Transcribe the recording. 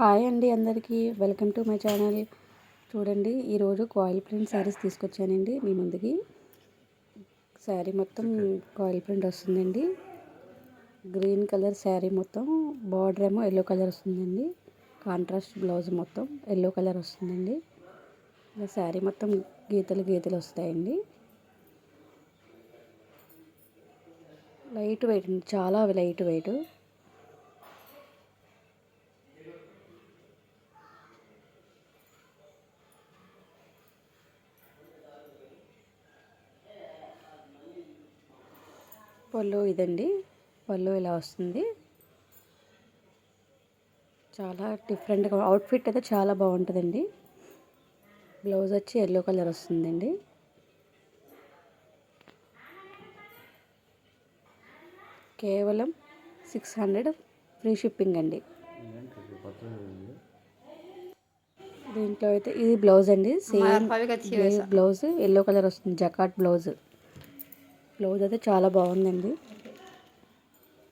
Hi అండి అందరికీ welcome to my channel. చూడండి ఈరోజు కాయిల్ ప్రింట్ శారీస్ తీసుకొచ్చానండి మీ ముందుకి. శారీ మొత్తం కాయిల్ ప్రింట్ వస్తుందండి. గ్రీన్ కలర్ శారీ మొత్తం, బార్డర్ ఏమో ఎల్లో కలర్ వస్తుందండి. కాంట్రాస్ట్ బ్లౌజ్ మొత్తం ఎల్లో కలర్ వస్తుందండి. ఇలా శారీ మొత్తం గీతలు గీతలు వస్తాయండి. లైట్ వెయిట్ అండి, చాలా లైట్ వెయిట్. పళ్ళు ఇదండి, పళ్ళు ఇలా వస్తుంది. చాలా డిఫరెంట్గా అవుట్ఫిట్ అయితే చాలా బాగుంటుందండి. బ్లౌజ్ వచ్చి ఎల్లో కలర్ వస్తుందండి. కేవలం 600 ఫ్రీ షిప్పింగ్ అండి. దీంట్లో అయితే ఇది బ్లౌజ్ అండి, సేమ్ బ్లౌజ్ ఎల్లో కలర్ వస్తుంది. జకాట్ బ్లౌజ్ అయితే చాలా బాగుందండి.